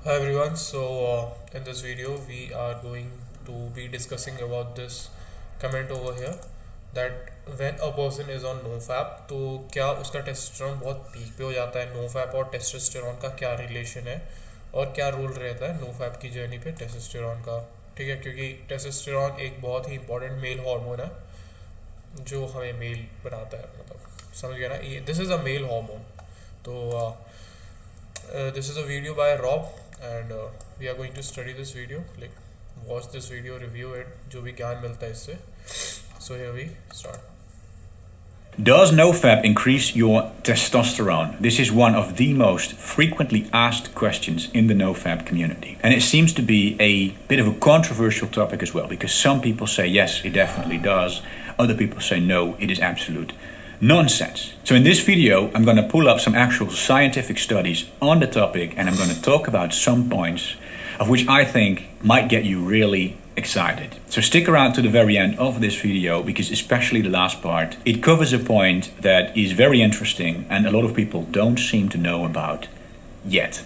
Hi everyone. In this video, we are going to be discussing about this comment over here that when a person is on NoFap, तो क्या उसका testosterone बहुत peak पे हो जाता है? NoFap और टेस्टोस्टेरोन का क्या रिलेशन है और क्या रोल रहता है NoFap की जर्नी पे टेस्टोस्टेरोन का? ठीक है, क्योंकि टेस्टोस्टेरोन एक बहुत ही इंपॉर्टेंट मेल हार्मोन है जो हमें मेल बनाता है, मतलब समझ गया ना? ये this is a male hormone. तो this is a video by Rob, and we are going to study this video, like watch this video, review it, जो भी ज्ञान मिलता है इससे. So here we start. Does NoFap increase your testosterone? This is one of the most frequently asked questions in the NoFap community. And it seems to be a bit of a controversial topic as well, because some people say yes, it definitely does. Other people say no, it is absolute nonsense. So in this video, I'm going to pull up some actual scientific studies on the topic, and I'm going to talk about some points of which I think might get you really excited. So stick around to the very end of this video, because especially the last part, it covers a point that is very interesting and a lot of people don't seem to know about yet.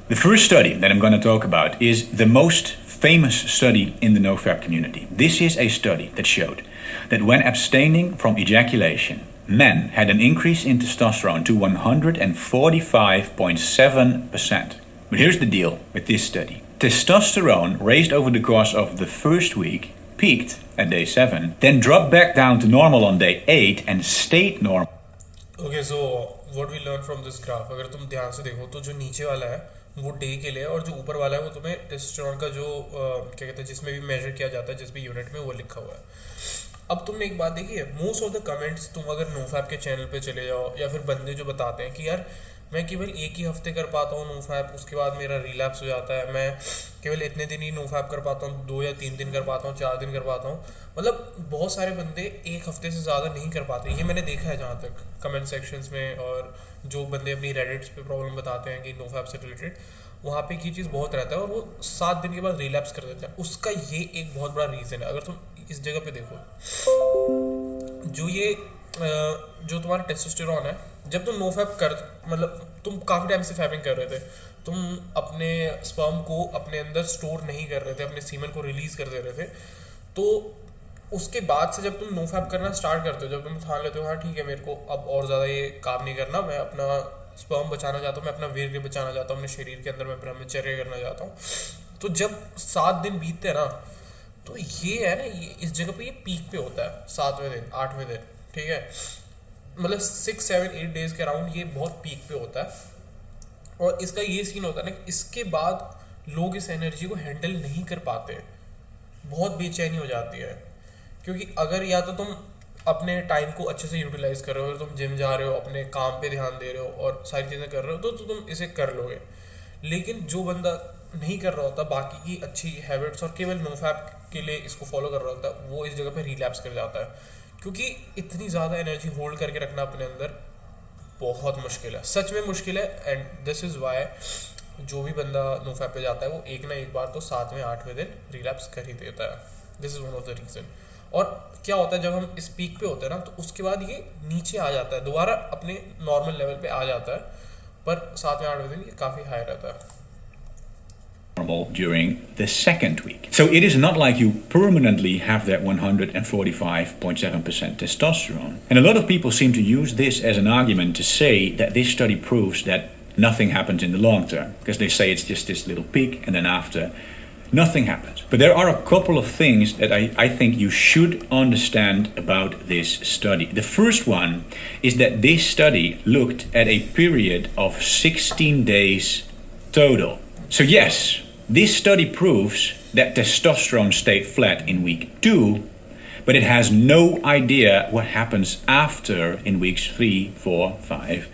The first study that I'm going to talk about is the most famous study in the NoFap community. This is a study that showed that when abstaining from ejaculation, men had an increase in testosterone to 145.7%. But here's the deal with this study. Testosterone raised over the course of the first week peaked at day 7, then dropped back down to normal on day 8 and stayed normal. Okay, so what we learn from this graph, अगर तुम ध्यान से देखो तो जो नीचे वाला है वो डे के लिए, और जो ऊपर वाला है वो तुम्हें टेस्टोस्टेरोन का जो क्या कहते हैं जिसमें भी मेजर किया जाता है, जिस भी यूनिट में, वो लिखा हुआ है. अब तुमने एक बात देखी है, मोस्ट ऑफ द कमेंट्स तुम अगर नोफैप के चैनल पे चले जाओ, या फिर बंदे जो बताते हैं कि यार मैं केवल एक ही हफ्ते कर पाता हूँ नोफैप, उसके बाद मेरा रिलैप्स हो जाता है, मैं केवल इतने दिन ही नोफैप कर पाता हूँ, 2 या 3 दिन कर पाता हूँ, 4 दिन कर पाता हूँ. मतलब बहुत सारे बंदे एक हफ्ते से ज़्यादा नहीं कर पाते. ये मैंने देखा है जहाँ तक कमेंट सेक्शंस में, और जो बंदे अपनी रेडिट्स पे प्रॉब्लम बताते हैं कि नोफैप से रिलेटेड, वहाँ पे ये चीज़ बहुत रहता है, और वो 7 दिन के बाद रिलैप्स कर देते हैं. उसका ये एक बहुत बड़ा रीज़न है. अगर तुम इस जगह पे देखो, जो तुम्हारा टेस्टोस्टेरोन है, जब तुम नोफैप कर, मतलब तुम काफ़ी टाइम से फैपिंग कर रहे थे, तुम अपने स्पर्म को अपने अंदर स्टोर नहीं कर रहे थे, अपने सीमन को रिलीज कर दे रहे थे, तो उसके बाद से जब तुम नोफैप करना स्टार्ट करते हो, जब तुम ठान लेते हो हाँ ठीक है मेरे को अब और ज़्यादा ये काम नहीं करना, मैं अपना स्पर्म बचाना चाहता हूँ, मैं अपना वीर्य बचाना चाहता हूँ, अपने शरीर के अंदर मैं ब्रह्मचर्य करना चाहता हूँ, तो जब 7 दिन बीतते हैं ना, तो ये है ना, ये इस जगह पे ये पीक पे होता है 7वें दिन 8वें दिन. ठीक है, मतलब 6 7 8 डेज के अराउंड ये बहुत पीक पे होता है. और इसका ये सीन होता है ना, इसके बाद लोग इस एनर्जी को हैंडल नहीं कर पाते, बहुत बेचैनी हो जाती है. क्योंकि अगर या तो तुम अपने टाइम को अच्छे से यूटिलाइज कर रहे हो, तुम जिम जा रहे हो, अपने काम पे ध्यान दे रहे हो और सारी चीज़ें कर रहे हो, तो तुम इसे कर लोगे. लेकिन जो बंदा नहीं कर रहा होता बाकी की अच्छी हैबिट्स और केवल नोफैप के लिए इसको फॉलो कर रहा होता है, वो इस जगह पे रिलैप्स कर जाता है. क्योंकि इतनी ज़्यादा एनर्जी होल्ड करके रखना अपने अंदर बहुत मुश्किल है, सच में मुश्किल है. एंड दिस इज़ वाई जो भी बंदा नोफैप पे जाता है वो एक ना एक बार तो 7वें 8वें दिन रिलैप्स कर ही देता है. This is one of the reason. और क्या होता है जब हम इस पीक पे होते हैं ना, तो उसके बाद ये नीचे आ जाता है, दोबारा अपने नॉर्मल लेवल पे आ जाता है, पर 7वें 8वें दिन ये काफ़ी हाई रहता है. Normal during the second week. So it is not like you permanently have that 145.7% testosterone. And a lot of people seem to use this as an argument to say that this study proves that nothing happens in the long term, because they say it's just this little peak and then after nothing happens. But there are a couple of things that I think you should understand about this study. The first one is that this study looked at a period of 16 days total. So yes, this study proves that testosterone stayed flat in week 2, but it has no idea what happens after in weeks 3, 4, 5,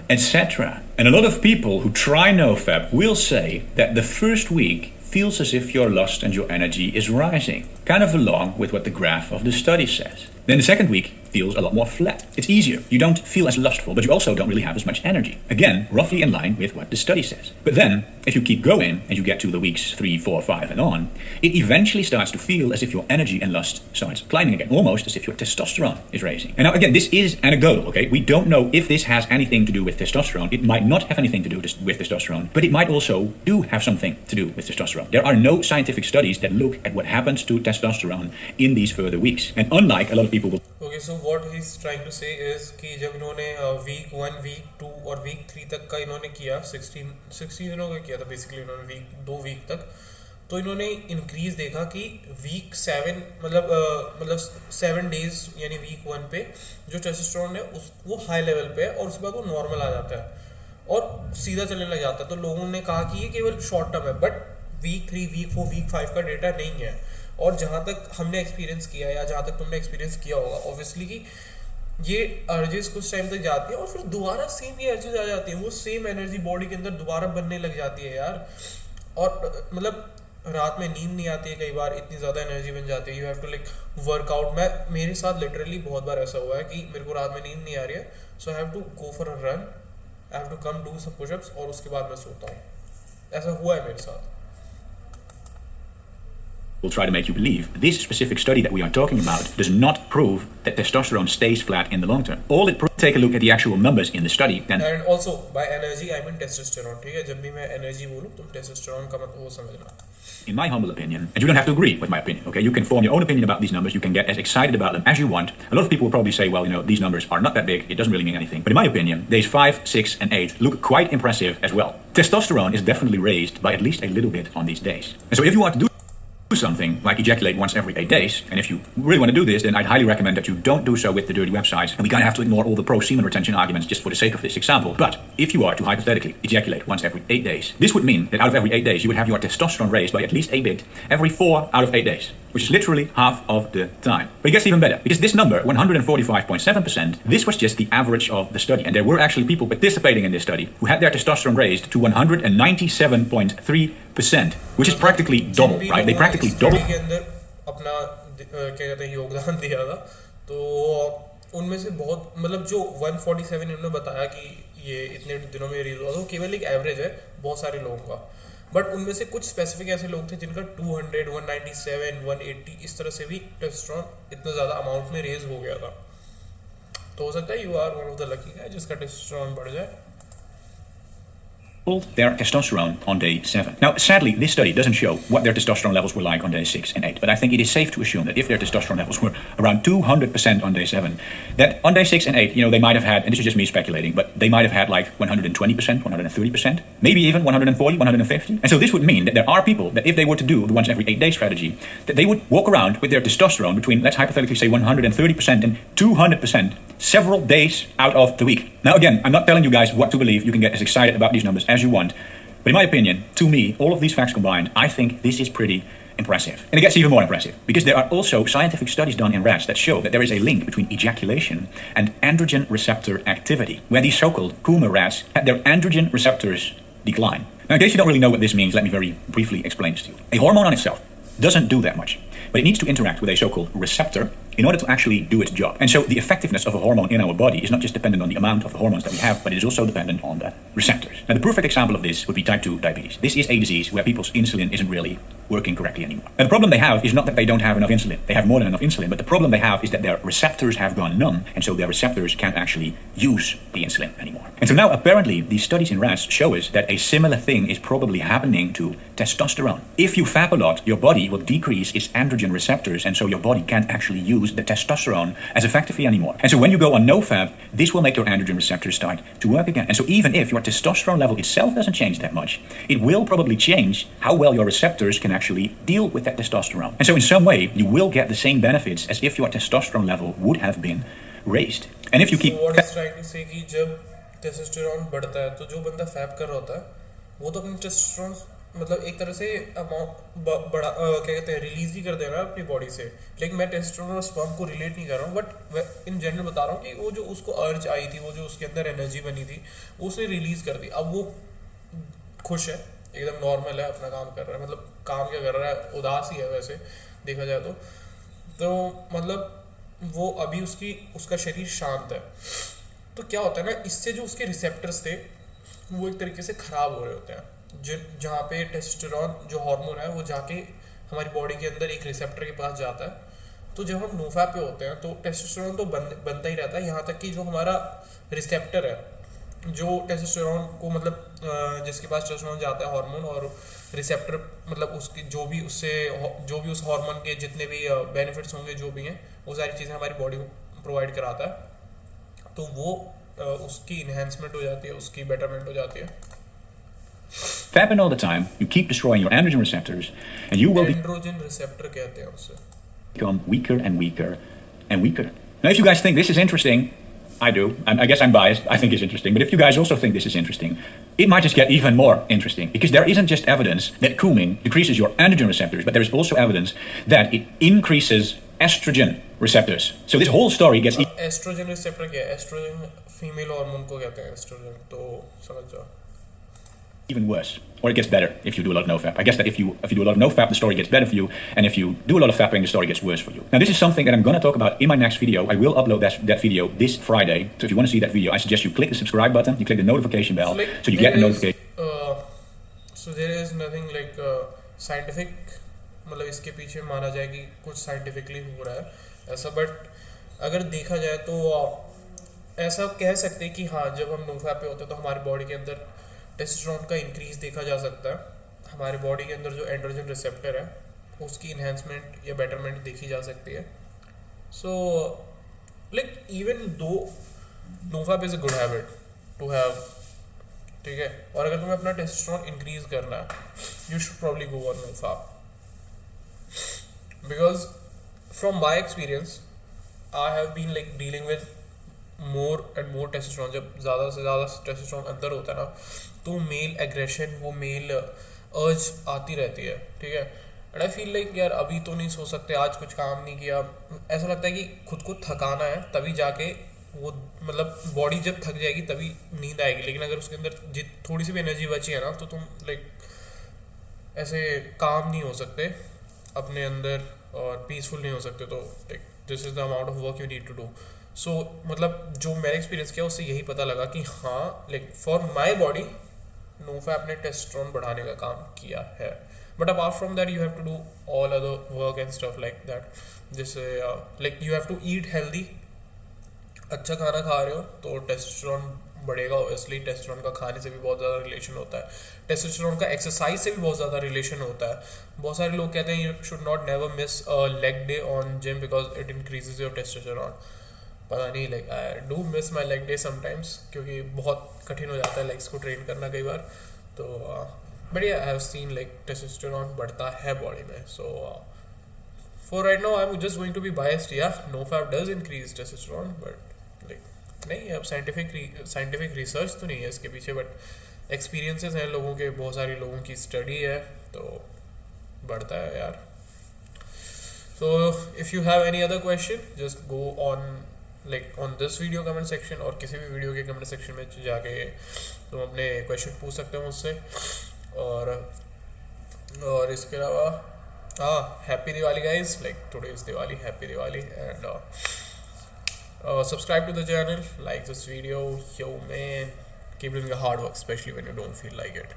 etc. And a lot of people who try NoFap will say that the first week feels as if your lust and your energy is rising, kind of along with what the graph of the study says. Then the second week feels a lot more flat. It's easier. You don't feel as lustful, but you also don't really have as much energy. Again, roughly in line with what the study says. But then, if you keep going and you get to the weeks 3, 4, 5 and on, it eventually starts to feel as if your energy and lust starts climbing again, almost as if your testosterone is raising. And now again, this is anecdotal, okay? We don't know if this has anything to do with testosterone. It might not have anything to do with testosterone, but it might also do have something to do with testosterone. There are no scientific studies that look at what happens to testosterone in these further weeks. And unlike a lot of people will... Okay, so what he's trying to say is कि जब इन्होंने week 1, week 2 और week 3 तक का इन्होंने किया 16 दिनों का किया था बेसिकली इन्होंने 2 वीक तक, तो इन्होंने इंक्रीज देखा कि वीक 7 मतलब 7 डेज यानी वीक 1 पे जो टेस्टोस्टेरोन है वो हाई लेवल पे है और उसके बाद वो नॉर्मल आ जाता है और सीधा चलने लग जाता है। तो लोगों ने कहा कि ये केवल शॉर्ट टर्म है, बट वीक 3, वीक 4, वीक 5 का डेटा नहीं है। और जहाँ तक हमने एक्सपीरियंस किया या जहाँ तक तुमने एक्सपीरियंस किया होगा ऑब्वियसली कि ये अर्जेस कुछ टाइम तक जाती है और फिर दोबारा सेम ये अर्जेस आ जाती है, वो सेम एनर्जी बॉडी के अंदर दोबारा बनने लग जाती है यार। और मतलब रात में नींद नहीं आती है कई बार, इतनी ज़्यादा एनर्जी बन जाती है। You have to like work out. मेरे साथ लिटरली बहुत बार ऐसा हुआ है कि मेरे को रात में नींद नहीं आ रही है, so I have to go for a run, I have to come do some pushups और उसके बाद मैं सोता हूँ। ऐसा हुआ है मेरे साथ। Will try to make you believe this specific study that we are talking about does not prove that testosterone stays flat in the long term. All it proves, take a look at the actual numbers in the study. And also by energy I mean testosterone, ठीक है? जब भी मैं energy बोलूँ तुम testosterone का मतलब वो समझना। In my humble opinion, and you don't have to agree with my opinion, okay? You can form your own opinion about these numbers. You can get as excited about them as you want. A lot of people will probably say, well, you know, these numbers are not that big. It doesn't really mean anything. But in my opinion, days 5, 6, and 8 look quite impressive as well. Testosterone is definitely raised by at least a little bit on these days. And so if you want to do something like ejaculate once every 8 days, and if you really want to do this, then I'd highly recommend that you don't do so with the dirty websites, and we kind of have to ignore all the pro-semen retention arguments just for the sake of this example. But if you are to hypothetically ejaculate once every 8 days, this would mean that out of every 8 days you would have your testosterone raised by at least a bit every 4 out of 8 days, which is literally half of the time. But it gets even better, because this number, 145.7%, this was just the average of the study, and there were actually people participating in this study who had their testosterone raised to 197.3%, which is practically double, right? They practically double. के अंदर अपना क्या कहते हैं योगदान दिया था, तो उनमें से बहुत मतलब जो 147 इन्होंने बताया कि ये इतने दिनों में रिलीज हुआ, तो केवल एक एवरेज है बहुत सारे लोगों का। बट उनमें से कुछ स्पेसिफिक ऐसे लोग थे जिनका 200, 197, 180 इस तरह से भी टेस्टोस्टेरोन इतना ज़्यादा अमाउंट में रेज हो गया था। तो हो सकता है you are one of the lucky guy जिसका टेस्टोस्टेरोन बढ़ जाए। Their testosterone on day 7. Now, sadly, this study doesn't show what their testosterone levels were like on day 6 and 8, but I think it is safe to assume that if their testosterone levels were around 200% on day 7, that on day 6 and 8, you know, they might have had, and this is just me speculating, but they might have had like 120%, 130%, maybe even 140, 150. And so this would mean that there are people that if they were to do the once every 8 day strategy, that they would walk around with their testosterone between, let's hypothetically say 130% and 200% several days out of the week. Now again, I'm not telling you guys what to believe. You can get as excited about these numbers as you want. But in my opinion, to me, all of these facts combined, I think this is pretty impressive. And it gets even more impressive because there are also scientific studies done in rats that show that there is a link between ejaculation and androgen receptor activity, where these so-called Kuma rats had their androgen receptors decline. Now, in case you don't really know what this means, let me very briefly explain this to you. A hormone on itself doesn't do that much, but it needs to interact with a so-called receptor in order to actually do its job. And so the effectiveness of a hormone in our body is not just dependent on the amount of the hormones that we have, but it is also dependent on the receptors. Now, the perfect example of this would be type 2 diabetes. This is a disease where people's insulin isn't really working correctly anymore. And the problem they have is not that they don't have enough insulin. They have more than enough insulin, but the problem they have is that their receptors have gone numb, and so their receptors can't actually use the insulin anymore. And so now, apparently, these studies in rats show us that a similar thing is probably happening to testosterone. If you fap a lot, your body will decrease its androgen receptors, and so your body can't actually use the testosterone as effectively anymore. And so when you go on NoFap, this will make your androgen receptors start to work again. And so even if your testosterone level itself doesn't change that much, it will probably change how well your receptors can actually deal with that testosterone. And so in some way, you will get the same benefits as if your testosterone level would have been raised. And if you keep... So what is trying to say कि जब testosterone बढ़ता है, तो जो बंदा fap कर रहा होता है, वो तो अपनी testosterone मतलब एक तरह से बड़ा क्या कहते हैं रिलीज ही कर देना अपनी बॉडी से। लेकिन मैं टेस्टोस्टेरोन और स्पर्म को रिलेट नहीं कर रहा हूँ, बट इन जनरल बता रहा हूँ कि वो जो उसको अर्ज आई थी, वो जो उसके अंदर एनर्जी बनी थी, वो उसने रिलीज कर दी। अब वो खुश है, एकदम नॉर्मल है, अपना काम कर रहा है। मतलब काम क्या कर रहा है, उदास ही है वैसे देखा जाए तो मतलब वो अभी उसका शरीर शांत है, तो क्या होता है ना, इससे जो उसके रिसेप्टर्स थे वो एक तरीके से ख़राब हो रहे होते हैं। जहाँ पे टेस्टोस्टेरोन जो हार्मोन है वो जाके हमारी बॉडी के अंदर एक रिसेप्टर के पास जाता है। तो जब हम नोफैप पे होते हैं तो टेस्टोस्टेरोन तो बनता ही रहता है, यहाँ तक कि जो हमारा रिसेप्टर है जो टेस्टोस्टेरोन को मतलब जिसके पास टेस्टोस्टेरोन जाता है हार्मोन, और रिसेप्टर मतलब उसकी जो भी उस हार्मोन के जितने भी बेनिफिट्स होंगे जो भी हैं वो सारी चीज़ें हमारी बॉडी प्रोवाइड कराता है। तो वो उसकी इन्हेंसमेंट हो जाती है, उसकी बेटरमेंट हो जाती है। Fapping all the time, you keep destroying your androgen receptors, and you will androgen receptor कहते हैं उसे। become weaker and weaker and weaker. Now, if you guys think this is interesting, I do. I guess I'm biased. I think it's interesting. But if you guys also think this is interesting, it might just get even more interesting, because there isn't just evidence that Coumadin decreases your androgen receptors, but there is also evidence that it increases estrogen receptors. So this whole story gets estrogen receptor क्या है? Oestrogen female hormone को कहते हैं oestrogen, तो समझ जाओ। even worse, or it gets better if you do a lot of nofap. I guess that if you do a lot of nofap, the story gets better for you, and if you do a lot of fapping, the story gets worse for you. Now, this is something that I'm going to talk about in my next video. I will upload that video this Friday. So if you want to see that video, I suggest you click the subscribe button, you click the notification bell, so you get a notification. So there is nothing like scientific, मतलब इसके पीछे माना जाए कि कुछ scientifically हो रहा है ऐसा, बट अगर देखा जाए तो ऐसा कह सकते हैं कि हाँ, जब हम नोफैप पे होते हैं तो हमारी बॉडी के अंदर टेस्टोस्टेरोन का इंक्रीज देखा जा सकता है। हमारी बॉडी के अंदर जो एंड्रोजन रिसेप्टर है उसकी इन्हेंसमेंट या बेटरमेंट देखी जा सकती है। So like even though NoFap is a good habit to have, ठीक है, और अगर तुम्हें अपना टेस्टोस्टेरोन इंक्रीज करना है you should probably go on NoFap, because from my experience I have been like dealing with more and more testosterone. जब ज़्यादा से ज़्यादा टेस्टोस्टेरोन अंदर होता है ना, तो मेल एग्रेशन, वो मेल अर्ज आती रहती है, ठीक है। एंड आई फील लाइक यार अभी तो नहीं सो सकते, आज कुछ काम नहीं किया, ऐसा लगता है कि खुद को थकाना है तभी जाके वो मतलब बॉडी जब थक जाएगी तभी नींद आएगी। लेकिन अगर उसके अंदर थोड़ी सी भी एनर्जी बची है ना, तो तुम लाइक ऐसे काम नहीं हो सकते अपने अंदर और पीसफुल नहीं हो सकते। तो like this is the amount of work you need to do. So मतलब जो मैंने एक्सपीरियंस किया उससे यही पता लगा कि हाँ, like for my body NoFap ने टेस्टोस्टेरोन बढ़ाने का काम किया है। But apart from that you have to do all other work and stuff like that, जैसे like you have to eat healthy, अच्छा खाना खा रहे हो तो टेस्टोस्टेरोन बढ़ेगा। ऑब्वियसली टेस्टोस्टेरोन का खाने से भी बहुत ज़्यादा रिलेशन होता है, टेस्टोस्टेरोन का एक्सरसाइज से भी बहुत ज़्यादा रिलेशन होता है। बहुत सारे लोग कहते हैं you should not never miss a leg day on gym because it increases your testosterone. पता नहीं, like I do miss my leg day sometimes, क्योंकि बहुत कठिन हो जाता है लेग्स को ट्रेन करना कई बार। तो but I have seen like testosterone बढ़ता है बॉडी में। So for right now I am just going to be biased, या NoFap does increase testosterone, but like नहीं, अब साइंटिफिक रिसर्च तो नहीं है इसके पीछे, बट एक्सपीरियंसेस हैं लोगों के, बहुत सारे लोगों की स्टडी है, तो बढ़ता है यार। So if you have any other question, just go on like on this video comment section, और किसी भी वीडियो के कमेंट सेक्शन में जाके तुम अपने क्वेश्चन पूछ सकते हो मुझसे। और इसके अलावा happy Diwali guys, like today is Diwali, happy Diwali, and subscribe to the channel, like this video, yo man, keep doing the hard work especially when you don't feel like it.